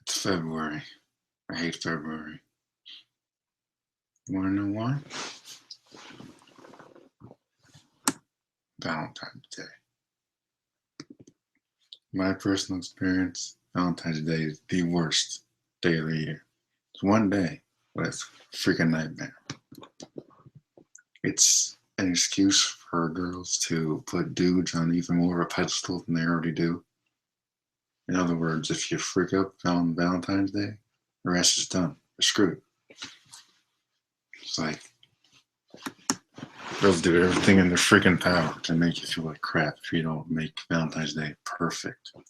It's February. I hate February. You wanna know why? Valentine's Day. My personal experience, Valentine's Day is the worst day of the year. It's one day, but it's a freaking nightmare. It's an excuse for girls to put dudes on even more of a pedestal than they already do. In other words, if you freak up on Valentine's Day, the rest is done. You're screwed. It's like girls do everything in their freaking power to make you feel like crap if you don't make Valentine's Day perfect. It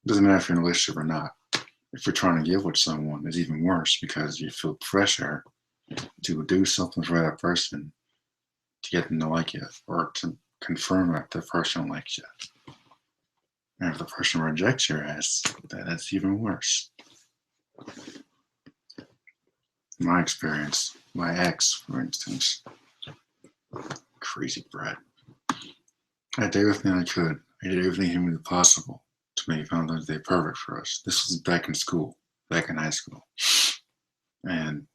doesn't matter if you're in a relationship or not. If you're trying to get with someone, it's even worse because you feel pressure to do something for that person to get them to like you or to confirm that the person likes you. And if the person rejects your ass, then that's even worse. My experience, my ex, for instance, crazy brat. I did everything I could. I did everything humanly possible to make Valentine's Day perfect for us. This was back in school, back in high school. And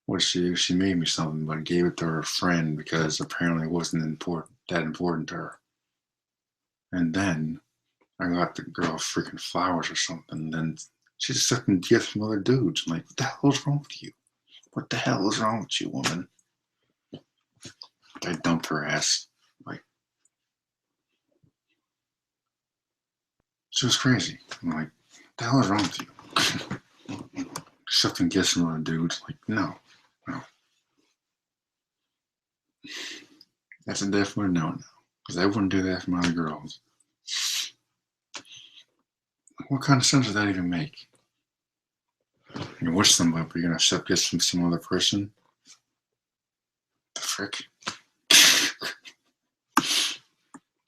what she do? She made me something, but gave it to her friend because apparently it wasn't that important to her. And then I got the girl freaking flowers or something. And then she just took gifts from other dudes. I'm like, what the hell is wrong with you? What the hell is wrong with you, woman? I dumped her ass. Like, she was crazy. I'm like, what the hell is wrong with you? Accepting gifts from other dudes. Like, no. That's a definite no-no. Because I wouldn't do that for my other girls. What kind of sense does that even make? You're with somebody, but you're gonna accept gifts from some other person? The frick?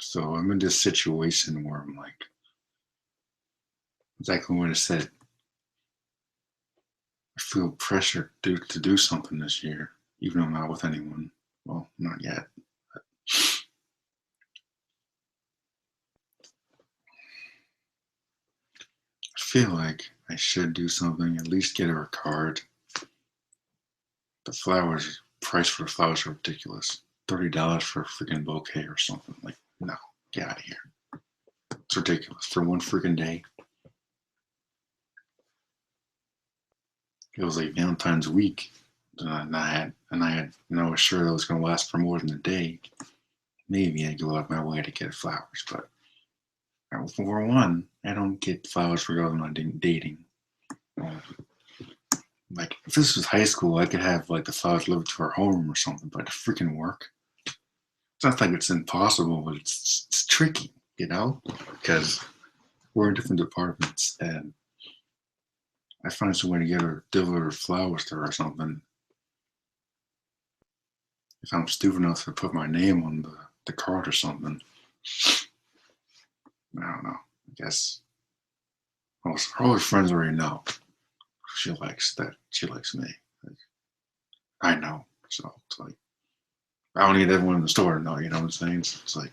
So I'm in this situation where I'm like, exactly what I said. I feel pressure to do something this year, even though I'm not with anyone. Well, not yet. But I feel like I should do something, at least get her a card. The flowers, price for the flowers are ridiculous. $30 for a freaking bouquet or something. Like, no, get out of here. It's ridiculous. For one freaking day. It was like Valentine's week. And I was sure that was going to last for more than a day. Maybe I'd go out of my way to get flowers, but for one, I don't get flowers for girls I'm not dating. Like, if this was high school, I could have like the flowers delivered to our home or something, but to freaking work, it's not like it's impossible, but it's tricky, you know, because we're in different departments, and I find some way to get her deliver flowers to her or something. If I'm stupid enough to put my name on the card or something, I don't know. I guess all her friends already know she likes that. She likes me. Like, I know. So it's like, I don't need everyone in the store to know, you know what I'm saying? So it's like,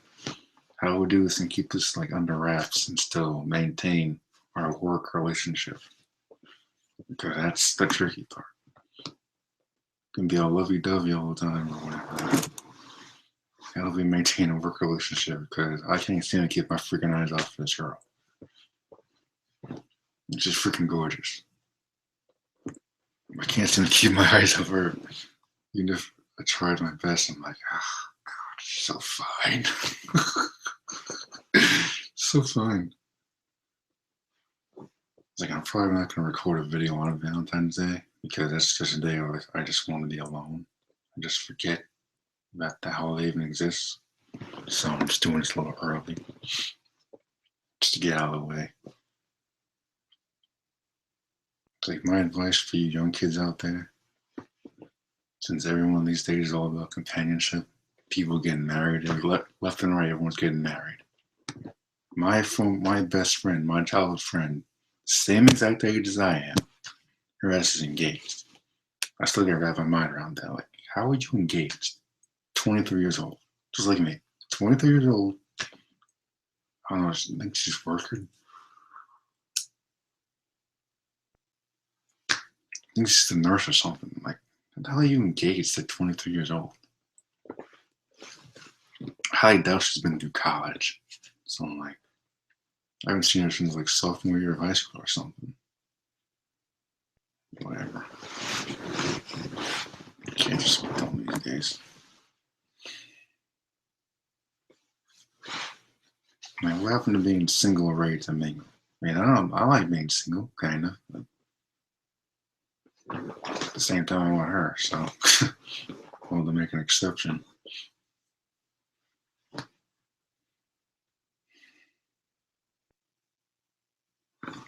how do we do this and keep this like under wraps and still maintain our work relationship? Because that's the tricky part. It can be all lovey-dovey all the time or whatever. How do we maintain a work relationship? Because I can't seem to keep my freaking eyes off this girl. She's freaking gorgeous. I can't seem to keep my eyes off her. Even if I tried my best, I'm like, oh, God, she's so fine. So fine. It's like, I'm probably not going to record a video on Valentine's Day because that's just a day where I just want to be alone. I just forget that the holiday even exists. So I'm just doing this a little early just to get out of the way. It's like my advice for you young kids out there, since everyone these days is all about companionship, people getting married, left and right, everyone's getting married. My best friend, my childhood friend, same exact age as I am, her ass is engaged. I still gotta wrap my mind around that. Like, how are you engaged? 23 years old, just like me. 23 years old. I don't know. I think she's working. think she's a nurse or something. Like, how the hell are you engaged at 23 years old? I highly doubt she's been through college. So I'm like, I haven't seen her since like sophomore year of high school or something. Whatever. Can't just be dumb these days. Like, what happened to being single or ready to mingle? I mean, I don't know. I like being single, kind of. But at the same time, I want her, so I wanted to make an exception.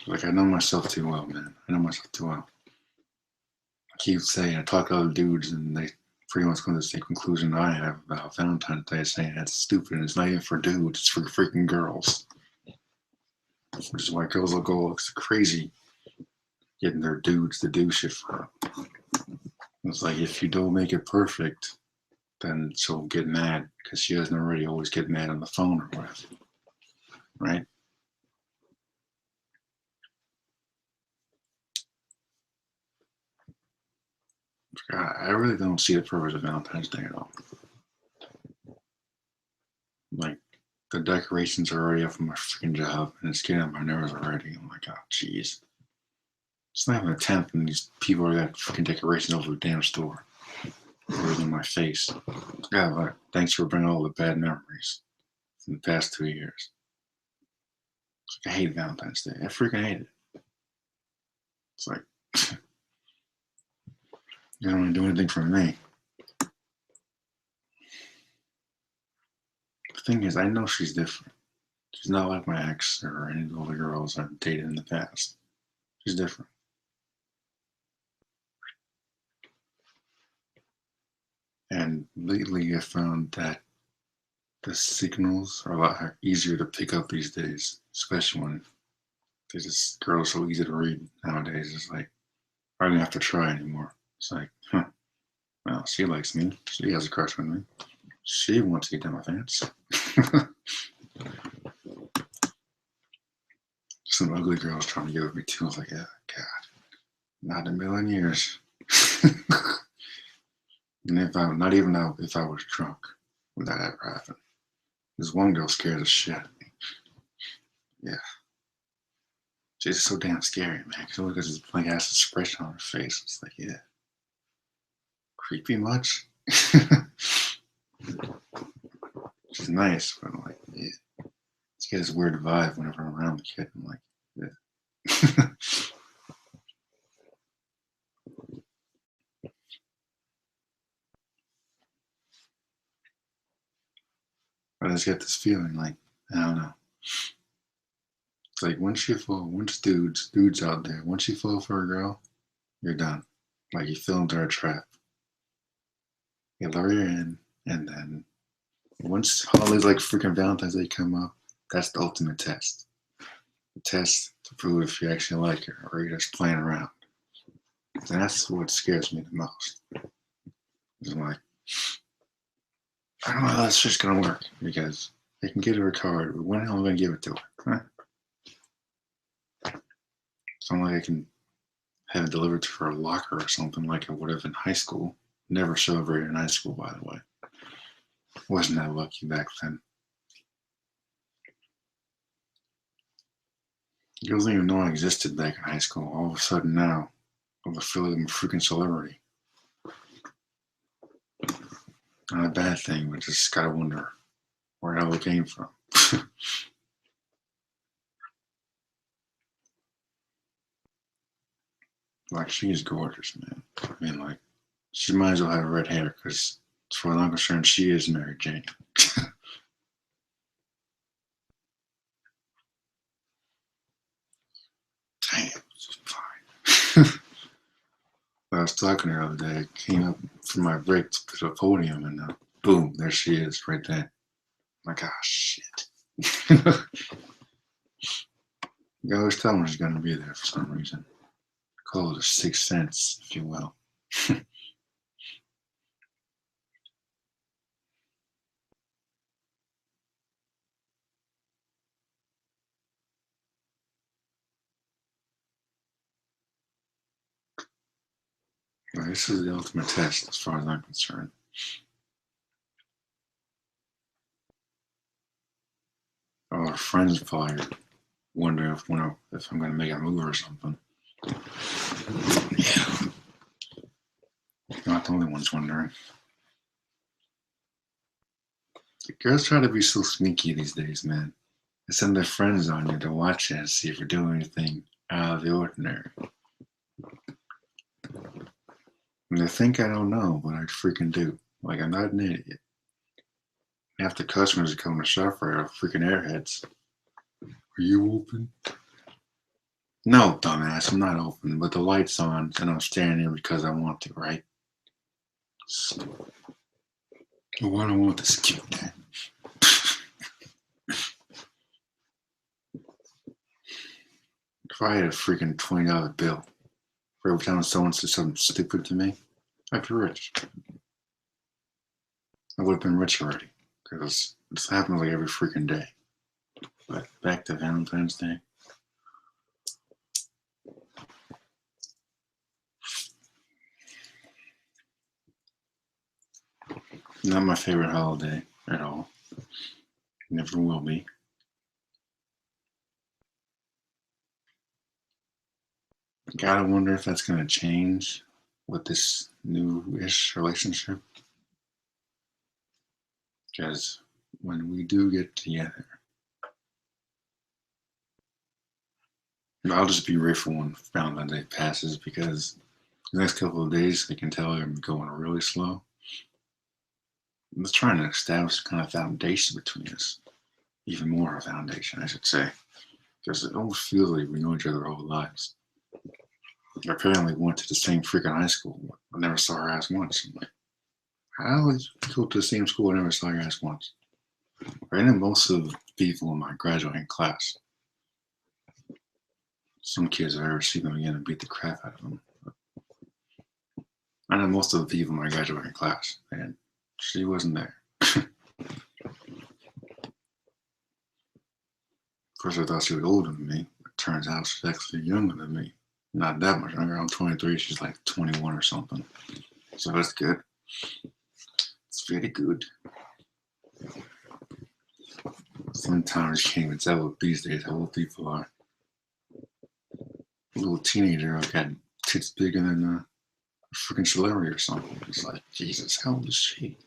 Like, I know myself too well, man. I know myself too well. I keep saying, I talk to other dudes, and they pretty much come to the same conclusion I have about Valentine's Day, saying that's stupid, and it's not even for dudes, it's for freaking girls. Which is why girls will go crazy getting their dudes to do shit for them. It's like, if you don't make it perfect, then she'll get mad because she doesn't already always get mad on the phone or whatever. Right? God, I really don't see the purpose of Valentine's Day at all. Like, the decorations are already up for my freaking job, and it's getting on my nerves already. I'm like, oh, jeez. It's not even a 10th, and these people are got freaking decorations over the damn store. Right in my face. God, like, thanks for bringing all the bad memories from the past 2 years. It's like, I hate Valentine's Day. I freaking hate it. It's like, you don't want to do anything for me. The thing is, I know she's different. She's not like my ex or any of the other girls I've dated in the past. She's different. And lately I found that the signals are a lot easier to pick up these days, especially when this girl is so easy to read nowadays. It's like, I don't even have to try anymore. It's like, huh, well, she likes me. She has a crush on me. She wants to get down my pants. Some ugly girls trying to get with me too. I was like, yeah, God, not in a million years. And if I, not even if I was drunk, would that ever happen? This one girl scared the shit out of me. Yeah. She's just so damn scary, man. She always got this blank ass expression on her face. It's like, yeah. Creepy much? She's nice, but I'm like, yeah. She gets this weird vibe whenever I'm around the kid. I'm like, yeah. I just get this feeling like, I don't know. It's like once dudes out there, once you fall for a girl, you're done. Like, you fell into a trap. You lure her in, and then once holidays like freaking Valentine's Day come up, that's the ultimate test. The test to prove if you actually like her or you're just playing around. And that's what scares me the most. I'm like, I don't know how this shit's gonna work because they can get her a card, but when the hell am I gonna give it to her? Huh? It's not like I can have it delivered to her locker or something like I would have in high school. Never celebrated in high school, by the way. Wasn't that lucky back then. Girls didn't even know I existed back in high school. All of a sudden now, I feel like I'm a freaking celebrity. Not a bad thing, but just gotta wonder where the hell it came from. Like, she is gorgeous, man. I mean, like, she might as well have red hair because, as far as I'm concerned, she is Mary Jane. Damn, she's fine. I was talking to her the other day. I came up from my break to the podium, and boom, there she is, right there. I'm like, ah, shit. You always tell me she's gonna be there for some reason. Call it a sixth sense, if you will. this is the ultimate test as far as I'm concerned. Our friends probably wonder if I'm going to make a move or something. Yeah. Not the only ones wondering. The girls try to be so sneaky these days, man. They send their friends on you to watch you and see if you're doing anything out of the ordinary. And they think I don't know, but I freaking do. Like, I'm not an idiot. Half the customers that come to shop are freaking airheads. Are you open? No, dumbass, I'm not open, but the light's on and I'm standing here because I want to, right? So, why do I want this cute thing? If I had a freaking $20 bill for every time someone said something stupid to me, I'd be rich. I would have been rich already, because this happens like every freaking day. But back to Valentine's Day. Not my favorite holiday at all. Never will be. Gotta wonder if that's gonna change with this new-ish relationship. Because when we do get together, I'll just be grateful when Valentine's Day passes, because the next couple of days I can tell I'm going really slow. I'm just trying to establish a kind of foundation between us. Even more of a foundation, I should say. Because it almost feels like we know each other our whole lives. I apparently went to the same freaking high school. I never saw her ass once. I'm like, how did you go to the same school and never saw her ass once? I know most of the people in my graduating class. Some kids I've ever seen them again and beat the crap out of them. But I know most of the people in my graduating class, and she wasn't there. Of course, I thought she was older than me. It turns out she's actually younger than me. Not that much younger. I'm 23. She's like 21 or something. So that's good. It's very good. Sometimes you can't even tell what these days how old people are. A little teenager who got tits bigger than a freaking celebrity or something. It's like, Jesus, how old is she?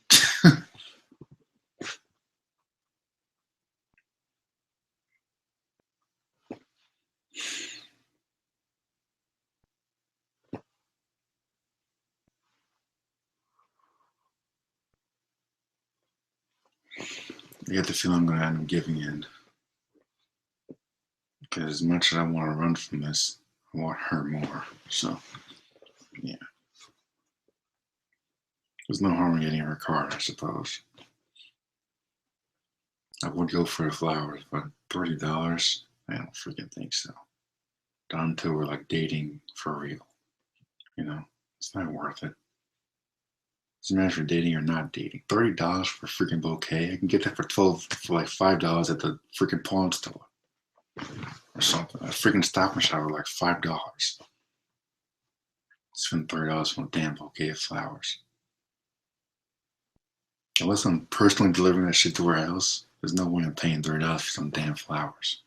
I get the feeling I'm going to end up giving in. Because as much as I want to run from this, I want her more. So, yeah. There's no harm in getting her card, I suppose. I would go for the flowers, but $30? I don't freaking think so. Not until we're like dating for real. You know, it's not worth it. Doesn't matter if you're dating or not dating. $30 for a freaking bouquet. I can get that for like $5 at the freaking pawn store. Or something. A freaking Stop and Shop for like $5. Spend $30 on a damn bouquet of flowers. Unless I'm personally delivering that shit to her house, there's no way I'm paying $30 for some damn flowers.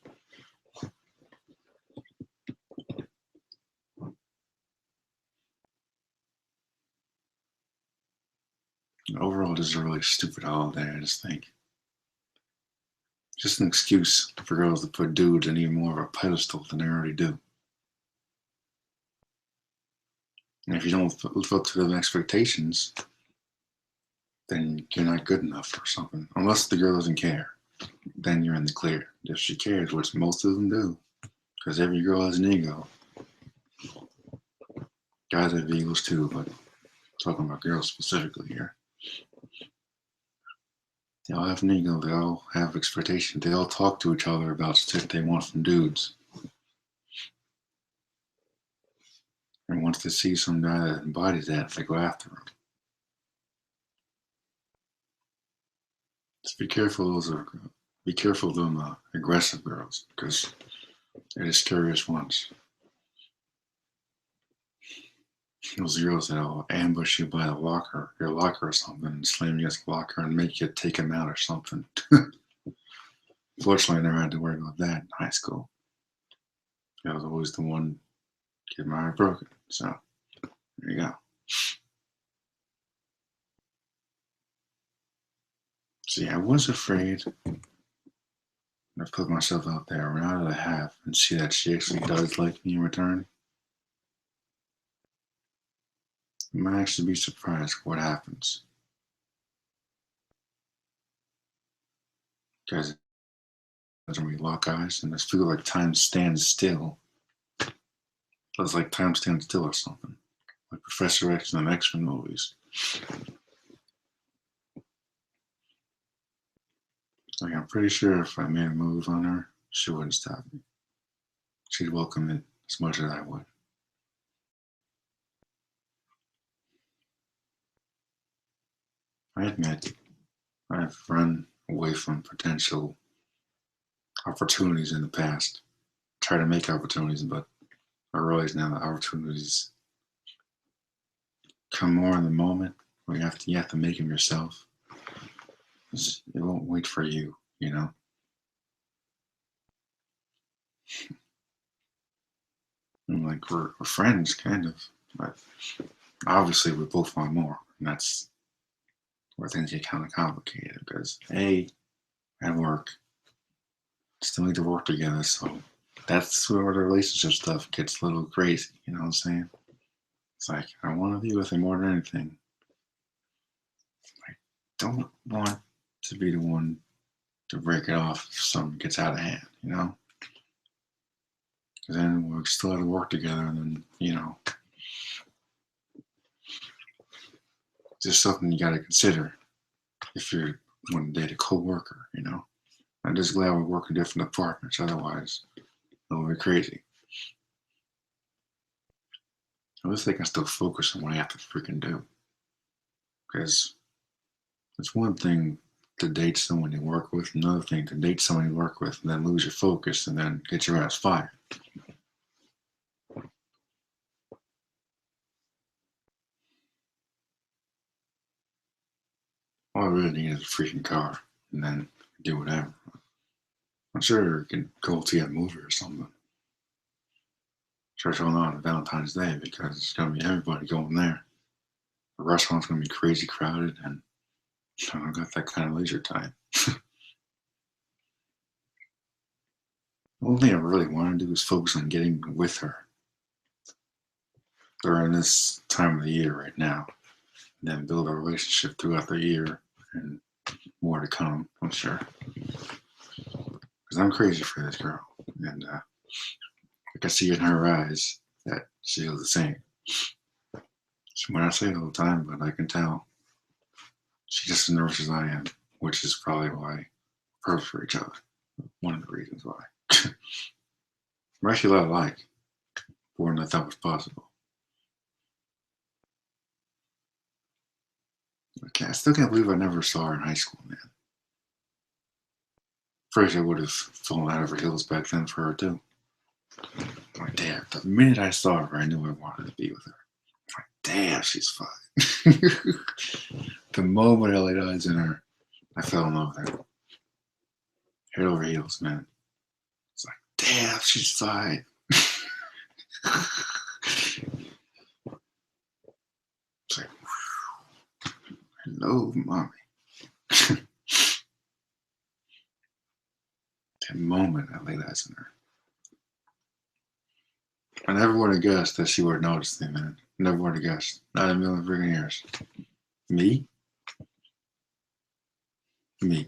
And overall, this is a really stupid holiday, I just think. Just an excuse for girls to put dudes in even more of a pedestal than they already do. And if you don't live up to those expectations, then you're not good enough or something. Unless the girl doesn't care, then you're in the clear. If she cares, which most of them do, because every girl has an ego. Guys have egos too, but I'm talking about girls specifically here. They all have an ego, they all have expectations, they all talk to each other about shit they want from dudes. And once they see some guy that embodies that, they go after him. Just be careful of them aggressive girls, because they're the scariest ones. Those girls that'll ambush you by the locker, your locker or something, and slam you against the locker and make you take them out or something. Fortunately, I never had to worry about that in high school. I was always the one getting my heart broken. So there you go. See, I was afraid to put myself out there. Now that I have and see that she actually does like me in return, I might actually be surprised what happens. Because when we lock eyes and this feel like time stands still, it's like time stands still or something. Like Professor X in the X-Men movies. Like I'm pretty sure if I made a move on her, she wouldn't stop me. She'd welcome it as much as I would. I admit I've run away from potential opportunities in the past. Try to make opportunities, but I realize now that opportunities come more in the moment where you have to make them yourself. It won't wait for you, you know. And like we're friends, kind of, but obviously we both want more, and that's where things get kind of complicated because a at work still need to work together, so that's where the relationship stuff gets a little crazy. You know what I'm saying? It's like I want to be with her more than anything. I don't want to be the one to break it off if something gets out of hand. You know? Because then we'll still have to work together, and then just something you got to consider if you're one to date a coworker. You know? I'm just glad we work in different departments. Otherwise, it would be crazy. At least they can still focus on what I have to freaking do. Because it's one thing to date someone you work with, another thing to date someone you work with and then lose your focus and then get your ass fired. All I really need is a freaking car and then do whatever. I'm sure we can go see a movie or something. Sure, it's going on Valentine's Day because it's going to be everybody going there. The restaurant's going to be crazy crowded and I don't got that kind of leisure time. The only thing I really want to do is focus on getting with her during this time of the year right now, and then build a relationship throughout the year and more to come, I'm sure. Because I'm crazy for this girl, and I can see in her eyes that she feels the same. She might not say it all the time, but I can tell she's just as nervous as I am, which is probably why we're perfect for each other. One of the reasons why. We're actually a lot alike, more than I thought was possible. Okay, I still can't believe I never saw her in high school, man. Afraid I would have fallen out of her heels back then for her too. Like, damn, the minute I saw her, I knew I wanted to be with her. Like, damn, she's fine. The moment I laid eyes on her, I fell in love with her. Head over heels, man. It's like, damn, she's fine. It's like, hello, mommy. The moment I laid eyes on her. I never would have guessed that she would have noticed me, man. Never would have guessed. Not in a million freaking years. Me? Me.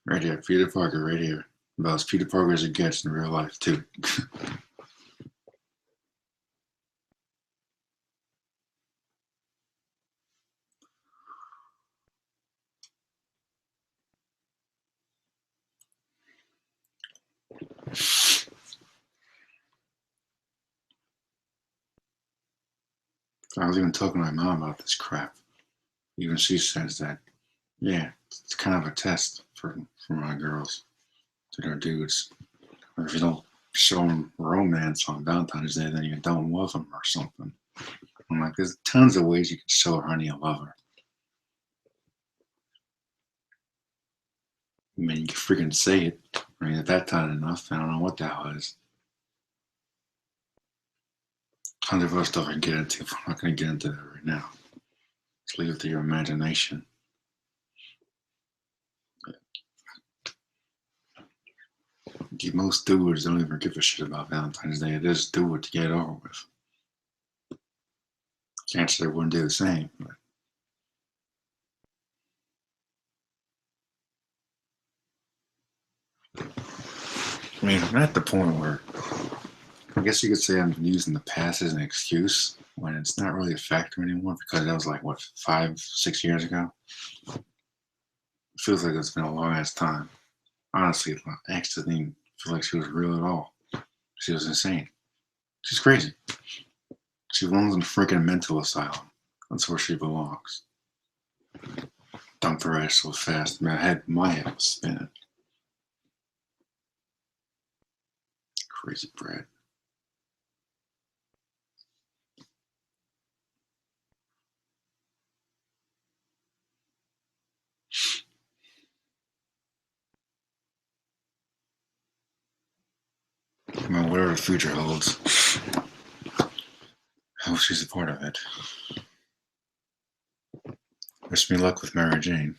Right here. Peter Parker, right here. About as Peter Parker as it gets in real life, too. I was even talking to my mom about this crap. Even she says that, yeah, it's kind of a test for my girls to their dudes. Or if you don't show them romance on Valentine's Day, then you don't love them or something. I'm like, there's tons of ways you can show her honey you love her. I mean, you can freaking say it. I mean, if that's not enough, I don't know what that was. Tons of other stuff I can get into. I'm not going to get into that right now. Just leave it to your imagination. Most stewards don't even give a shit about Valentine's Day. They just do it to get it over with. Can't say they wouldn't do the same. But I mean, I'm at the point where I guess you could say I'm using the past as an excuse when it's not really a factor anymore because that was like, what, 5, 6 years ago? It feels like it's been a long ass time. Honestly, my ex doesn't even feel like she was real at all. She was insane. She's crazy. She belongs in a freaking mental asylum. That's where she belongs. Dumped her ass so fast, man, my head was spinning. Crazy Brad. Man, whatever the future holds, I hope she's a part of it. Wish me luck with Mary Jane.